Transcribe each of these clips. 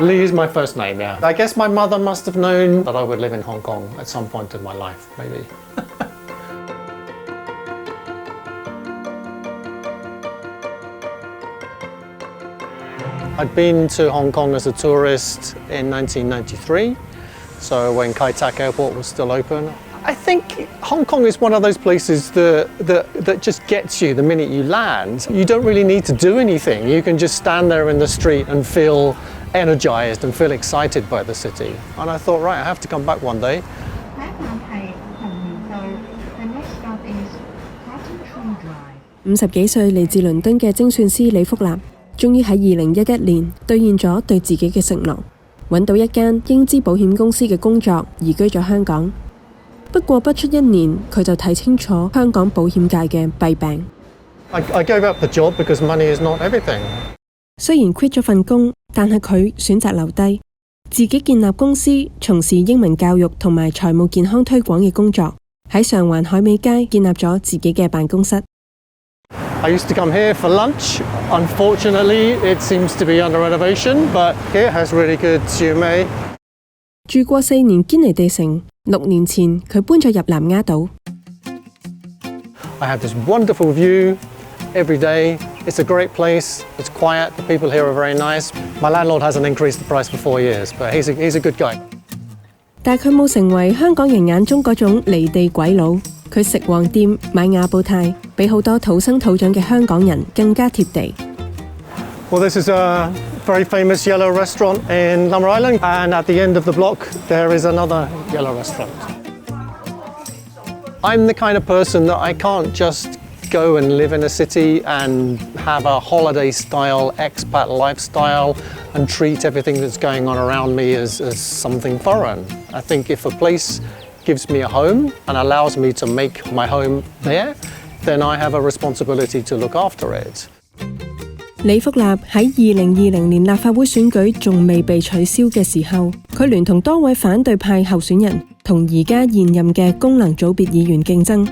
Lee is my first name, yeah. I guess my mother must have known that I would live in Hong Kong at some point in my life, maybe. I'd been to Hong Kong as a tourist in 1993, so when Kai Tak Airport was still open. I think Hong Kong is one of those places that just gets you the minute you land. You don't really need to do anything. You can just stand there in the street and feel energized and feel excited by the city. And I thought, right, I have to come back one day. The next stop is Cotton Drive. 50幾歲嚟自倫敦嘅精算師李福立，終於喺2011年兌現咗對自己嘅承諾，揾到一間英資保險公司嘅工作，移居咗香港。不過不出1年，佢就睇清楚香港保險界嘅弊病。I gave up the job because money is not everything. 雖然 quit 咗份工，但係佢選擇留低，自己建立公司，從事英文教育同埋財務健康推廣嘅工作，喺上環海味街建立咗自己嘅辦公室。I used to come here for lunch. Unfortunately, it seems to be under renovation, but here has really good siumei. 住過4年堅尼地城，6年前佢搬咗入南丫島。I have this wonderful view every day. It's a great place. It's quiet. The people here are very nice. My landlord hasn't increased the price for 4 years, but he's a good guy. 但佢冇成為香港人眼中嗰種離地鬼佬。佢食黃店買阿布泰，比好多土生土長嘅香港人更加貼地。Well, this is a very famous yellow restaurant in Lumber Island, and at the end of the block there is another yellow restaurant. I'm the kind of person that I can't just go and live in a city and have a holiday-style expat lifestyle and treat everything that's going on around me as something foreign. I think if a place gives me a home and allows me to make my home there, then I have a responsibility to look after it. 李福立喺2020年立法會選舉仲未被取消嘅時候，佢聯同多位反對派候選人同而家現任嘅功能組別議員競爭。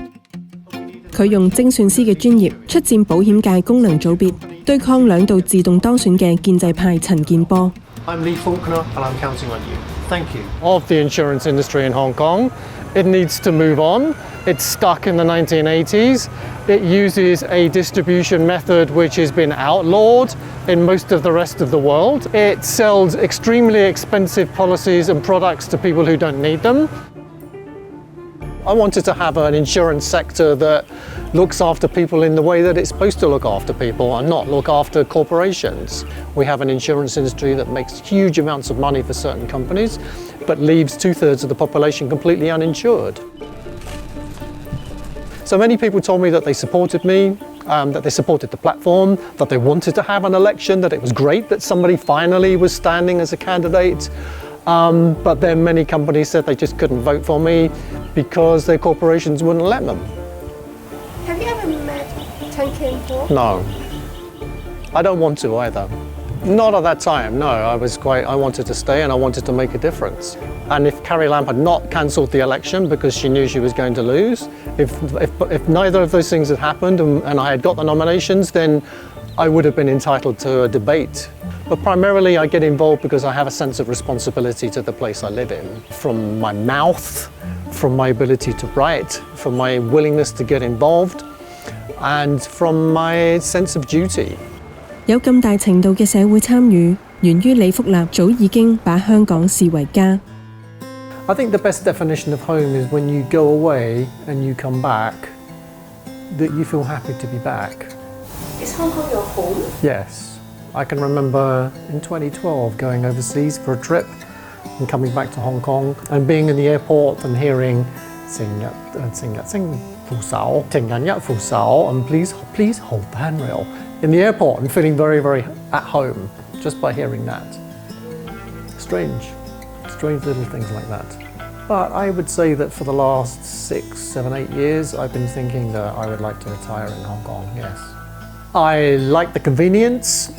佢用精算師嘅專業出戰保險界功能組別，對抗2度自動當選嘅建制派陳健波。I'm Lee Faulkner, and I'm counting on you. Thank you. Of the insurance industry in Hong Kong, it needs to move on. It's stuck in the 1980s. It uses a distribution method which has been outlawed in most of the rest of the world. It sells extremely expensive policies and products to people who don't need them. I wanted to have an insurance sector that looks after people in the way that it's supposed to look after people and not look after corporations. We have an insurance industry that makes huge amounts of money for certain companies, but leaves 2/3 of the population completely uninsured. So many people told me that they supported me, that they supported the platform, that they wanted to have an election, that it was great that somebody finally was standing as a candidate. But then many companies said they just couldn't vote for me because their corporations wouldn't let them. Have you ever met曾挑戰? No. I don't want to either. Not at that time, no. I wanted to stay and I wanted to make a difference. And if Carrie Lam had not cancelled the election because she knew she was going to lose, if neither of those things had happened and I had got the nominations, then I would have been entitled to a debate. But primarily I get involved because I have a sense of responsibility to the place I live in. From my mouth, from my ability to write, from my willingness to get involved, and from my sense of duty. 有咁大程度嘅社會參與，源於李福立早已經把香港視為家。I think the best definition of home is when you go away and you come back, that you feel happy to be back. Is Hong Kong your home? Yes. I can remember in 2012 going overseas for a trip and coming back to Hong Kong and being in the airport and hearing 成日升扶手，停人一扶手 and please hold the handrail in the airport and feeling very, very at home just by hearing that. Strange little things like that. But I would say that for the last 6, 7, 8 years, I've been thinking that I would like to retire in Hong Kong, yes. I like the convenience,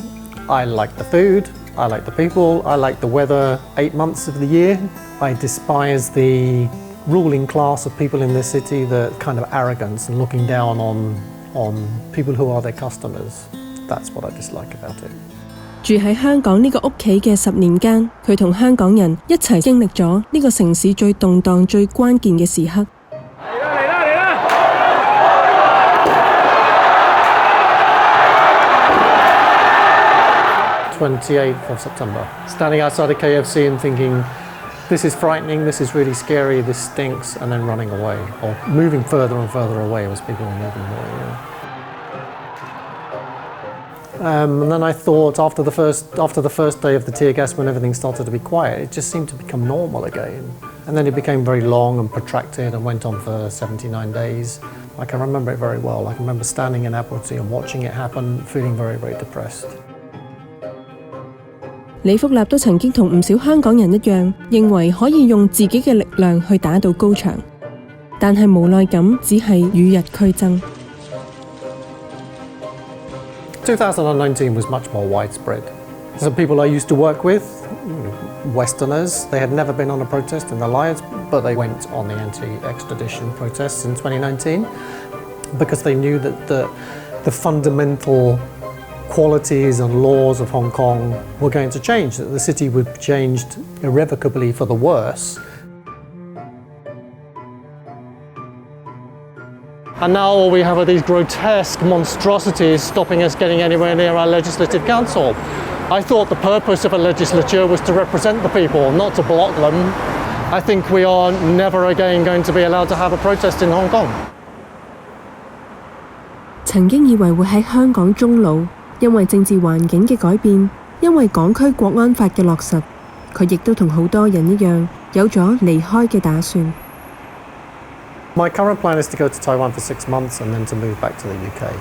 I like the food, I like the people, I like the weather 8 months of the year. I despise the ruling class of people in this city, the kind of arrogance and looking down on people who are their customers. That's what I dislike about it. 住喺香港呢個屋企嘅10年間，佢同香港人一齊經歷咗呢個城市最動盪、最關鍵嘅時刻。28th of September, standing outside a KFC and thinking, this is frightening, this is really scary, this stinks, and then running away, or moving further and further away as people were moving away. And then I thought after the first day of the tear gas, when everything started to be quiet, it just seemed to become normal again. And then it became very long and protracted and went on for 79 days. I can remember it very well. I can remember standing in Admiralty and watching it happen, feeling very, very depressed. 李福立都曾經同唔少香港人一樣，認為可以用自己嘅力量去打到高牆，但係無奈咁只係與日俱增。2019 was much more widespread. Some people I used to work with, Westerners, they had never been on a protest in their lives, but they went on the anti-extradition protests in 2019 because they knew that the fundamental qualities and laws of Hong Kong were going to change, that the city would be changed irrevocably for the worse. And now all we have are these grotesque monstrosities stopping us getting anywhere near our legislative council. I thought the purpose of a legislature was to represent the people, not to block them. I think we are never again going to be allowed to have a protest in Hong Kong. 曾經以為會喺香港終老，因為政治環境嘅改變，因為港區國安法嘅落實，佢亦都同好多人一樣，有咗離開嘅打算。My current plan is to go to Taiwan for 6 months and then to move back to the UK.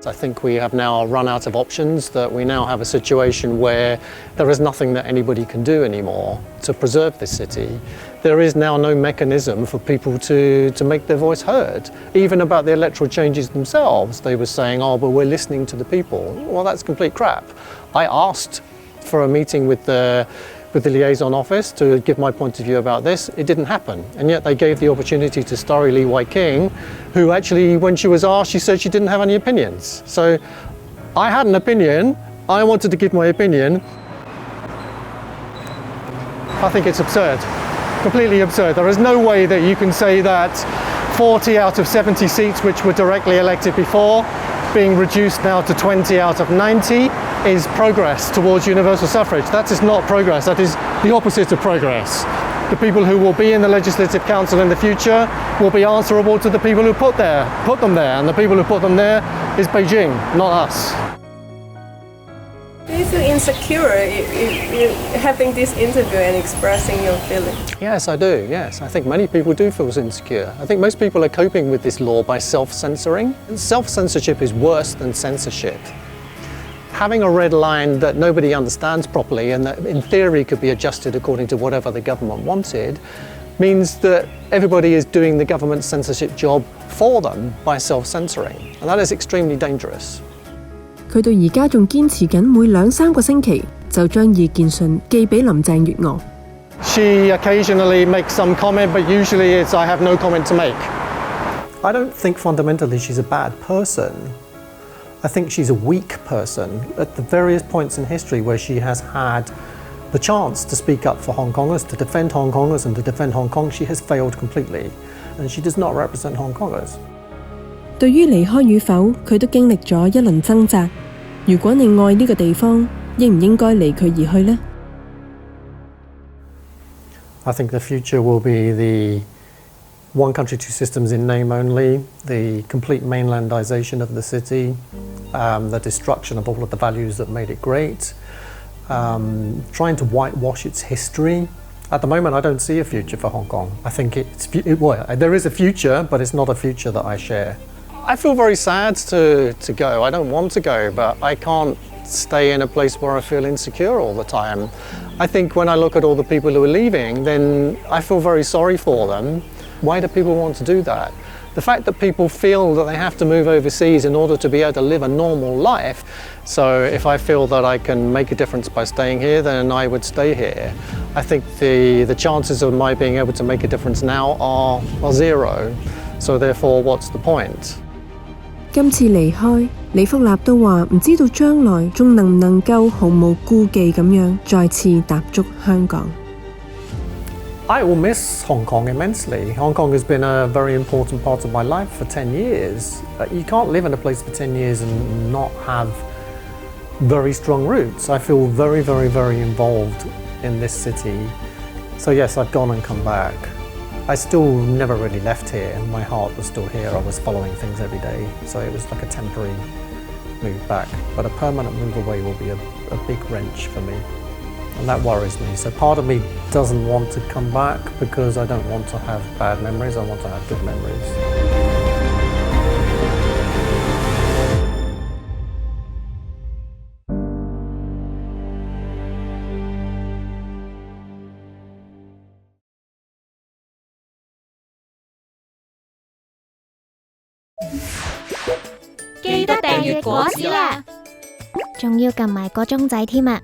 I think we have now run out of options, that we now have a situation where there is nothing that anybody can do anymore to preserve this city. There is now no mechanism for people to make their voice heard. Even about the electoral changes themselves, they were saying, oh, but we're listening to the people. Well, that's complete crap. I asked for a meeting with the liaison office to give my point of view about this. It didn't happen, and yet they gave the opportunity to Starry Lee Wai King, who actually, when she was asked, she said she didn't have any opinions. So I had an opinion, I wanted to give my opinion. I think it's absurd, completely absurd. There is no way that you can say that 40 out of 70 seats which were directly elected before, being reduced now to 20 out of 90, is progress towards universal suffrage. That is not progress, that is the opposite of progress. The people who will be in the Legislative Council in the future will be answerable to the people who put them there, and the people who put them there is Beijing, not us. Do you feel insecure having this interview and expressing your feelings? Yes, I do, yes. I think many people do feel insecure. I think most people are coping with this law by self-censoring. Self-censorship is worse than censorship. Having a red line that nobody understands properly and that in theory could be adjusted according to whatever the government wanted means that everybody is doing the government's censorship job for them by self-censoring. And that is extremely dangerous. 佢到而家仲堅持緊每2-3個星期就將意見信寄俾林鄭月娥。She occasionally makes some comment, but usually it's I have no comment to make. I don't think fundamentally she's a bad person. I think she's a weak person at the various points in history where she has had the chance to speak up for Hong Kongers, to defend Hong Kongers and to defend Hong Kong. She has failed completely, and she does not represent Hong Kongers. 對於離開與否，佢都經歷咗一輪掙扎。如果你愛呢個地方，應唔應該離佢而去呢？ I think the future will be the one country, two systems in name only, the complete mainlandization of the city, the destruction of all of the values that made it great, trying to whitewash its history. At the moment, I don't see a future for Hong Kong. I think there is a future, but it's not a future that I share. I feel very sad to go. I don't want to go, but I can't stay in a place where I feel insecure all the time. I think when I look at all the people who are leaving, then I feel very sorry for them. Why do people want to do that? The fact that people feel that they have to move overseas in order to be able to live a normal life. So if I feel that I can make a difference by staying here, then I would stay here. I think the chances of my being able to make a difference now are zero. So therefore, what's the point? 今次離開，李福立都話唔知道將來仲能唔能夠毫無顧忌咁樣再次踏足香港。I will miss Hong Kong immensely. Hong Kong has been a very important part of my life for 10 years. You can't live in a place for 10 years and not have very strong roots. I feel very, very, very involved in this city. So yes, I've gone and come back. I still never really left here. My heart was still here. I was following things every day. So it was like a temporary move back. But a permanent move away will be a big wrench for me. And that worries me. So part of me doesn't want to come back because I don't want to have bad memories. I want to have good memories. 記得訂閱果子啦，仲要撳埋個鐘仔添啊！